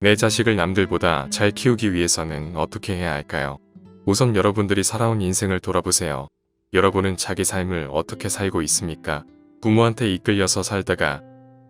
내 자식을 남들보다 잘 키우기 위해서는 어떻게 해야 할까요? 우선 여러분들이 살아온 인생을 돌아보세요. 여러분은 자기 삶을 어떻게 살고 있습니까? 부모한테 이끌려서 살다가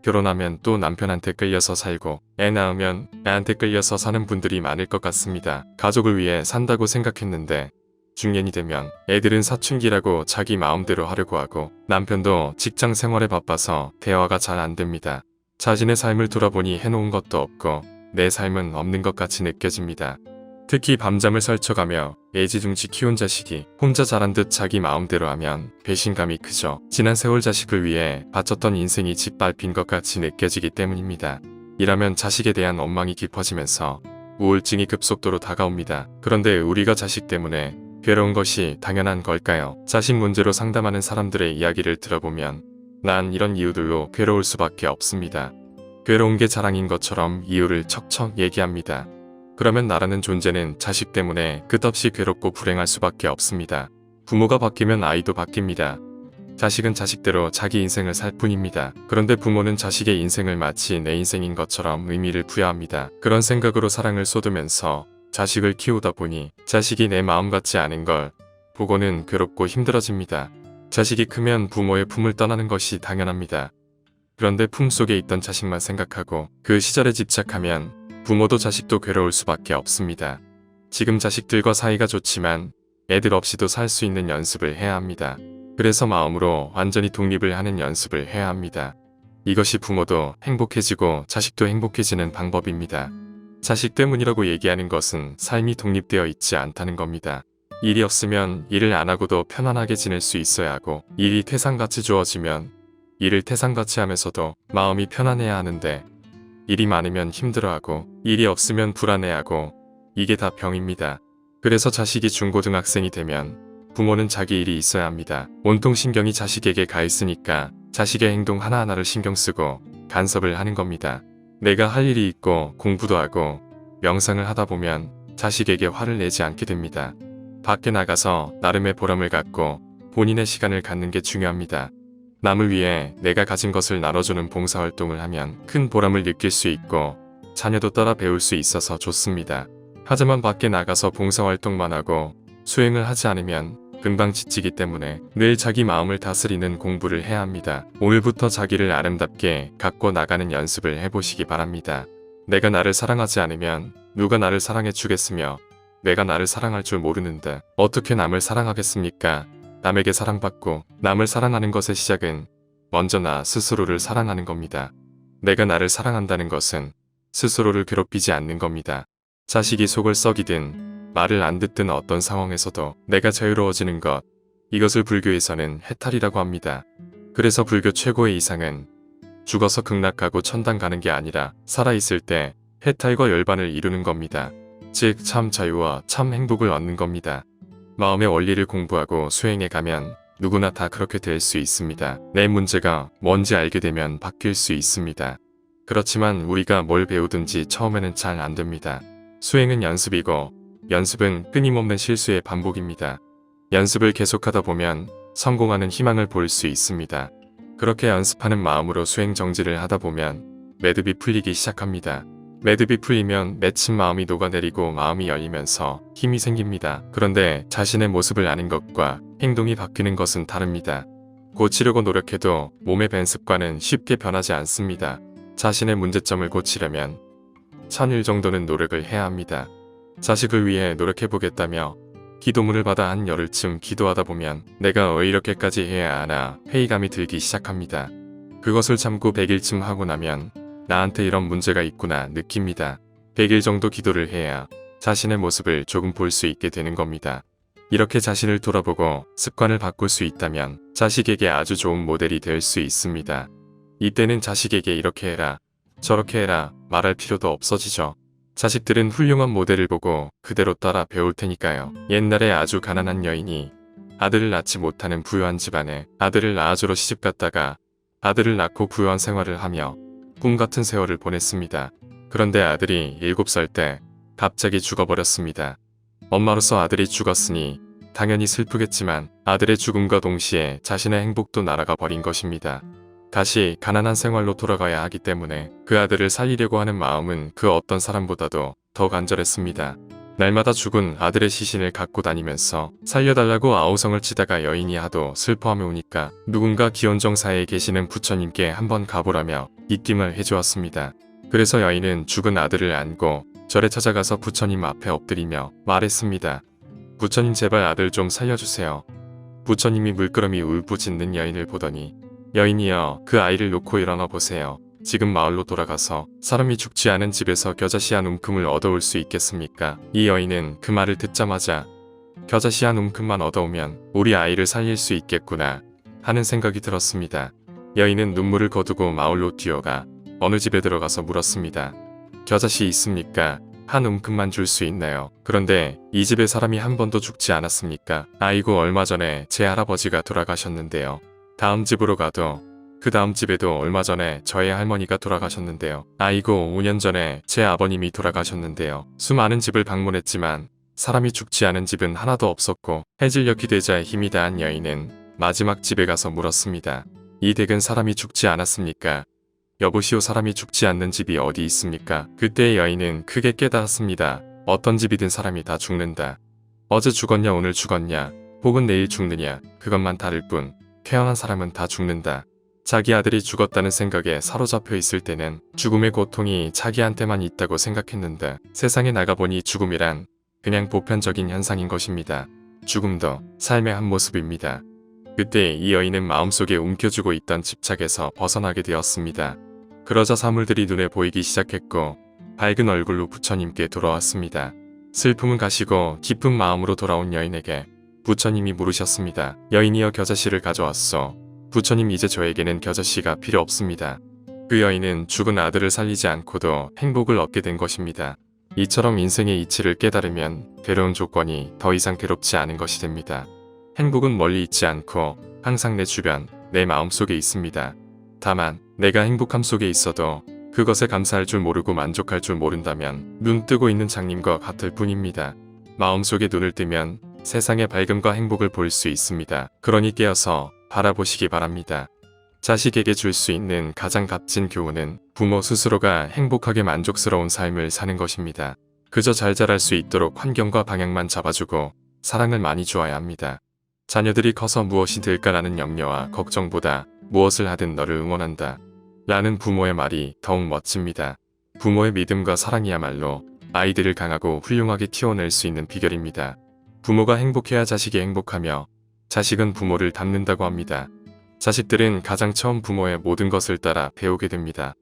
결혼하면 또 남편한테 끌려서 살고 애 낳으면 애한테 끌려서 사는 분들이 많을 것 같습니다. 가족을 위해 산다고 생각했는데 중년이 되면 애들은 사춘기라고 자기 마음대로 하려고 하고 남편도 직장 생활에 바빠서 대화가 잘 안 됩니다. 자신의 삶을 돌아보니 해놓은 것도 없고 내 삶은 없는 것 같이 느껴집니다. 특히 밤잠을 설쳐가며 애지중지 키운 자식이 혼자 자란 듯 자기 마음대로 하면 배신감이 크죠. 지난 세월 자식을 위해 바쳤던 인생이 짓밟힌 것 같이 느껴지기 때문입니다. 이라면 자식에 대한 원망이 깊어지면서 우울증이 급속도로 다가옵니다. 그런데 우리가 자식 때문에 괴로운 것이 당연한 걸까요? 자식 문제로 상담하는 사람들의 이야기를 들어보면 난 이런 이유들로 괴로울 수밖에 없습니다. 괴로운 게 자랑인 것처럼 이유를 척척 얘기합니다. 그러면 나라는 존재는 자식 때문에 끝없이 괴롭고 불행할 수밖에 없습니다. 부모가 바뀌면 아이도 바뀝니다. 자식은 자식대로 자기 인생을 살 뿐입니다. 그런데 부모는 자식의 인생을 마치 내 인생인 것처럼 의미를 부여합니다. 그런 생각으로 사랑을 쏟으면서 자식을 키우다 보니 자식이 내 마음 같지 않은 걸 보고는 괴롭고 힘들어집니다. 자식이 크면 부모의 품을 떠나는 것이 당연합니다. 그런데 품속에 있던 자식만 생각하고 그 시절에 집착하면 부모도 자식도 괴로울 수밖에 없습니다. 지금 자식들과 사이가 좋지만 애들 없이도 살 수 있는 연습을 해야 합니다. 그래서 마음으로 완전히 독립을 하는 연습을 해야 합니다. 이것이 부모도 행복해지고 자식도 행복해지는 방법입니다. 자식 때문이라고 얘기하는 것은 삶이 독립되어 있지 않다는 겁니다. 일이 없으면 일을 안 하고도 편안하게 지낼 수 있어야 하고 일이 태산같이 주어지면 일을 태산같이 하면서도 마음이 편안해야 하는데 일이 많으면 힘들어하고 일이 없으면 불안해하고 이게 다 병입니다. 그래서 자식이 중고등학생이 되면 부모는 자기 일이 있어야 합니다. 온통 신경이 자식에게 가 있으니까 자식의 행동 하나하나를 신경 쓰고 간섭을 하는 겁니다. 내가 할 일이 있고 공부도 하고 명상을 하다 보면 자식에게 화를 내지 않게 됩니다. 밖에 나가서 나름의 보람을 갖고 본인의 시간을 갖는 게 중요합니다. 남을 위해 내가 가진 것을 나눠주는 봉사활동을 하면 큰 보람을 느낄 수 있고 자녀도 따라 배울 수 있어서 좋습니다. 하지만 밖에 나가서 봉사활동만 하고 수행을 하지 않으면 금방 지치기 때문에 늘 자기 마음을 다스리는 공부를 해야 합니다. 오늘부터 자기를 아름답게 갖고 나가는 연습을 해보시기 바랍니다. 내가 나를 사랑하지 않으면 누가 나를 사랑해 주겠으며 내가 나를 사랑할 줄 모르는데 어떻게 남을 사랑하겠습니까? 남에게 사랑받고 남을 사랑하는 것의 시작은 먼저 나 스스로를 사랑하는 겁니다. 내가 나를 사랑한다는 것은 스스로를 괴롭히지 않는 겁니다. 자식이 속을 썩이든 말을 안 듣든 어떤 상황에서도 내가 자유로워지는 것, 이것을 불교에서는 해탈이라고 합니다. 그래서 불교 최고의 이상은 죽어서 극락가고 천당 가는 게 아니라 살아있을 때 해탈과 열반을 이루는 겁니다. 즉 참 자유와 참 행복을 얻는 겁니다. 마음의 원리를 공부하고 수행해 가면 누구나 다 그렇게 될 수 있습니다. 내 문제가 뭔지 알게 되면 바뀔 수 있습니다. 그렇지만 우리가 뭘 배우든지 처음에는 잘 안 됩니다. 수행은 연습이고 연습은 끊임없는 실수의 반복입니다. 연습을 계속하다 보면 성공하는 희망을 볼 수 있습니다. 그렇게 연습하는 마음으로 수행 정지를 하다 보면 매듭이 풀리기 시작합니다. 매듭이 풀리면 맺힌 마음이 녹아내리고 마음이 열리면서 힘이 생깁니다. 그런데 자신의 모습을 아는 것과 행동이 바뀌는 것은 다릅니다. 고치려고 노력해도 몸의 밴 습관은 쉽게 변하지 않습니다. 자신의 문제점을 고치려면 1000일 정도는 노력을 해야 합니다. 자식을 위해 노력해보겠다며 기도문을 받아 한 열흘쯤 기도하다 보면 내가 왜 이렇게까지 해야 하나 회의감이 들기 시작합니다. 그것을 참고 100일쯤 하고 나면 나한테 이런 문제가 있구나 느낍니다. 100일 정도 기도를 해야 자신의 모습을 조금 볼 수 있게 되는 겁니다. 이렇게 자신을 돌아보고 습관을 바꿀 수 있다면 자식에게 아주 좋은 모델이 될 수 있습니다. 이때는 자식에게 이렇게 해라, 저렇게 해라 말할 필요도 없어지죠. 자식들은 훌륭한 모델을 보고 그대로 따라 배울 테니까요. 옛날에 아주 가난한 여인이 아들을 낳지 못하는 부유한 집안에 아들을 낳아주러 시집갔다가 아들을 낳고 부유한 생활을 하며 꿈같은 세월을 보냈습니다. 그런데 아들이 7살 때 갑자기 죽어버렸습니다. 엄마로서 아들이 죽었으니 당연히 슬프겠지만 아들의 죽음과 동시에 자신의 행복도 날아가 버린 것입니다. 다시 가난한 생활로 돌아가야 하기 때문에 그 아들을 살리려고 하는 마음은 그 어떤 사람보다도 더 간절했습니다. 날마다 죽은 아들의 시신을 갖고 다니면서 살려달라고 아우성을 치다가 여인이 하도 슬퍼하며 우니까 누군가 기원정사에 계시는 부처님께 한번 가보라며 입김을 해주었습니다. 그래서 여인은 죽은 아들을 안고 절에 찾아가서 부처님 앞에 엎드리며 말했습니다. 부처님 제발 아들 좀 살려주세요. 부처님이 물끄러미 울부짖는 여인을 보더니 여인이여 그 아이를 놓고 일어나 보세요. 지금 마을로 돌아가서 사람이 죽지 않은 집에서 겨자씨한 움큼을 얻어올 수 있겠습니까? 이 여인은 그 말을 듣자마자 겨자씨한 움큼만 얻어오면 우리 아이를 살릴 수 있겠구나 하는 생각이 들었습니다. 여인은 눈물을 거두고 마을로 뛰어가 어느 집에 들어가서 물었습니다. 겨자씨 있습니까? 한 움큼만 줄 수 있나요? 그런데 이 집에 사람이 한 번도 죽지 않았습니까? 아이고 얼마 전에 제 할아버지가 돌아가셨는데요. 다음 집으로 가도 그 다음 집에도 얼마 전에 저의 할머니가 돌아가셨는데요. 아이고 5년 전에 제 아버님이 돌아가셨는데요. 수많은 집을 방문했지만 사람이 죽지 않은 집은 하나도 없었고 해질녘이 되자 힘이 다한 여인은 마지막 집에 가서 물었습니다. 이 댁은 사람이 죽지 않았습니까? 여보시오 사람이 죽지 않는 집이 어디 있습니까? 그때 여인은 크게 깨달았습니다. 어떤 집이든 사람이 다 죽는다. 어제 죽었냐 오늘 죽었냐 혹은 내일 죽느냐 그것만 다를 뿐 태어난 사람은 다 죽는다. 자기 아들이 죽었다는 생각에 사로잡혀 있을 때는 죽음의 고통이 자기한테만 있다고 생각했는데 세상에 나가보니 죽음이란 그냥 보편적인 현상인 것입니다. 죽음도 삶의 한 모습입니다. 그때 이 여인은 마음속에 움켜쥐고 있던 집착에서 벗어나게 되었습니다. 그러자 사물들이 눈에 보이기 시작했고 밝은 얼굴로 부처님께 돌아왔습니다. 슬픔은 가시고 기쁜 마음으로 돌아온 여인에게 부처님이 물으셨습니다. 여인이여 겨자씨를 가져왔소. 부처님 이제 저에게는 겨자씨가 필요 없습니다. 그 여인은 죽은 아들을 살리지 않고도 행복을 얻게 된 것입니다. 이처럼 인생의 이치를 깨달으면 괴로운 조건이 더 이상 괴롭지 않은 것이 됩니다. 행복은 멀리 있지 않고 항상 내 주변, 내 마음속에 있습니다. 다만 내가 행복함 속에 있어도 그것에 감사할 줄 모르고 만족할 줄 모른다면 눈 뜨고 있는 장님과 같을 뿐입니다. 마음속에 눈을 뜨면 세상의 밝음과 행복을 볼 수 있습니다. 그러니 깨어서 바라보시기 바랍니다. 자식에게 줄 수 있는 가장 값진 교훈은 부모 스스로가 행복하게 만족스러운 삶을 사는 것입니다. 그저 잘 자랄 수 있도록 환경과 방향만 잡아주고 사랑을 많이 주어야 합니다. 자녀들이 커서 무엇이 될까라는 염려와 걱정보다 무엇을 하든 너를 응원한다 라는 부모의 말이 더욱 멋집니다. 부모의 믿음과 사랑이야말로 아이들을 강하고 훌륭하게 키워낼 수 있는 비결입니다. 부모가 행복해야 자식이 행복하며 자식은 부모를 닮는다고 합니다. 자식들은 가장 처음 부모의 모든 것을 따라 배우게 됩니다.